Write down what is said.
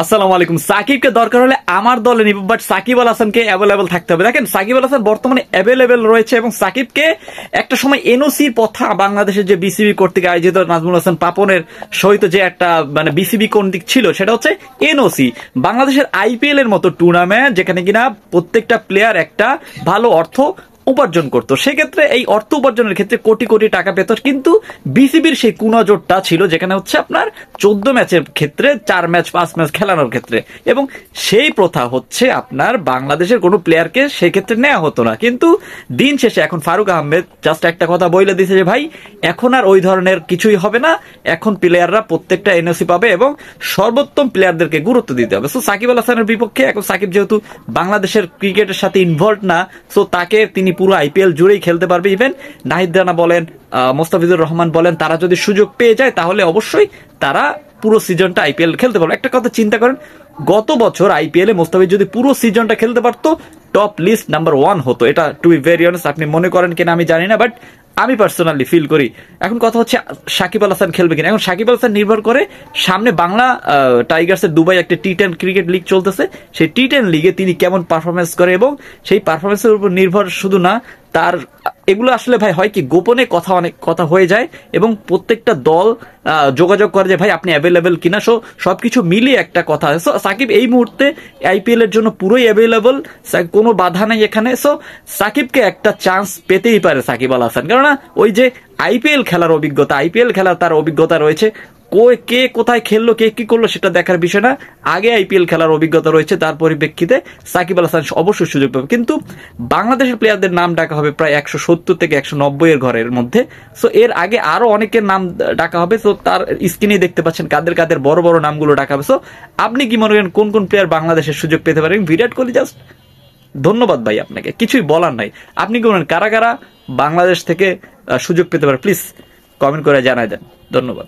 আসসালামু আলাইকুম। সাকিবকে দরকার হলে আমার দলে নিব, বাট সাকিব আল হাসানকে অ্যাভেলেবেল থাকতে হবে। দেখেন সাকিব আল হাসান বর্তমানে অ্যাভেলেবেল রয়েছে এবং সাকিবকে একটা সময় এনওসির কথা বাংলাদেশের যে বিসিবি কর্তৃক আয়োজিত নাজমুল হাসান পাপনের সহিত যে একটা মানে বিসিবি কর্তৃক ছিল, সেটা হচ্ছে এনওসি। বাংলাদেশের আইপিএল এর মতো টুর্নামেন্ট যেখানে কিনা প্রত্যেকটা প্লেয়ার একটা ভালো অর্থ উপার্জন করতো, সেক্ষেত্রে এই অর্থ উপার্জনের ক্ষেত্রে কোটি কোটি টাকা পেত, কিন্তু বিসিবির সেই কুনজরটা ছিল যেখানে হচ্ছে আপনার 14 ম্যাচের ক্ষেত্রে 4 ম্যাচ 5 ম্যাচ খেলানোর ক্ষেত্রে, এবং সেই প্রথা হচ্ছে আপনার বাংলাদেশের কোনো প্লেয়ারকে সেই ক্ষেত্রে নেওয়া হতো না। কিন্তু দিন শেষে এখন ফারুক আহমেদ জাস্ট একটা কথা বলে দিয়েছে যে ভাই এখন আর ওই ধরনের কিছুই হবে না, এখন প্লেয়াররা প্রত্যেকটা এনওসি পাবে এবং সর্বোত্তম প্লেয়ারদেরকে গুরুত্ব দিতে হবে। সো সাকিব আল হাসানের বিপক্ষে এখন সাকিব যেহেতু বাংলাদেশের ক্রিকেটের সাথে ইনভলভ না, সো তাকে তিনি পুরো আইপিএল জুড়েই খেলতে পারবে। ইভেন নাহিদ রানা বলেন, মোস্তাফিজুর রহমান বলেন, তারা যদি সুযোগ পেয়ে যায় তাহলে অবশ্যই তারা পুরো সিজনটা আইপিএল খেলতে পারবে। একটা কথা চিন্তা করেন, গত বছর আইপিএল এ মোস্তাফিজ যদি পুরো সিজনটা খেলতে পারতো টপ লিস্ট নাম্বার 1 হতো। এটা টু বি ভেরি অনেস্ট, আপনি মনে করেন কিনা আমি জানি না, বাট আমি পার্সোনালি ফিল করি। এখন কথা হচ্ছে সাকিব আল হাসান খেলবে কিনা। এখন সাকিব আল হাসান নির্ভর করে সামনে বাংলা টাইগার্সের দুবাই একটা টি10 ক্রিকেট লিগ চলতেছে, সেই টি10 লিগে তিনি কেমন পারফরমেন্স করে এবং সেই পারফরমেন্সের উপর নির্ভর শুধু না, তার এগুলো আসলে ভাই হয় কি গোপনে কথা অনেক কথা হয়ে যায় এবং প্রত্যেকটা দল যোগাযোগ করে যে ভাই আপনি অ্যাভেলেবেল কিনা। সো সবকিছু মিলিয়ে একটা কথা। সো সাকিব এই মুহূর্তে আইপিএল এর জন্য পুরোই অ্যাভেলেবল, কোনো বাধা নেই এখানে। সো সাকিবকে একটা চান্স পেতেই পারে সাকিব আল হাসান, কেননা ওই যে আইপিএল খেলার অভিজ্ঞতা, আইপিএল খেলার তার অভিজ্ঞতা রয়েছে। কে কোথায় খেললো, কে কি করলো সেটা দেখার বিষয় না, আগে আইপিএল খেলার অভিজ্ঞতা রয়েছে, তার পরিপ্রেক্ষিতে সাকিব আল হাসান অবশ্যই সুযোগ পাবে। কিন্তু বাংলাদেশের প্লেয়ারদের নাম ডাকা হবে প্রায় 170 থেকে 190 এর ঘরের মধ্যে। সো এর আগে আরো অনেকের নাম ডাকা হবে। সো তার স্ক্রিনে দেখতে পাচ্ছেন কাদের কাদের বড় বড় নামগুলো ডাকা হবে। সো আপনি কি মনে করেন কোন কোন প্লেয়ার বাংলাদেশের সুযোগ পেতে পারেন? বিরাট কোহলি জাস্ট ধন্যবাদ ভাই, আপনাকে কিছুই বলার নাই। আপনি কি বলেন কারা কারা বাংলাদেশ থেকে সুযোগ পেতে পারে? প্লিজ কমেন্ট করে জানাই দেন। ধন্যবাদ।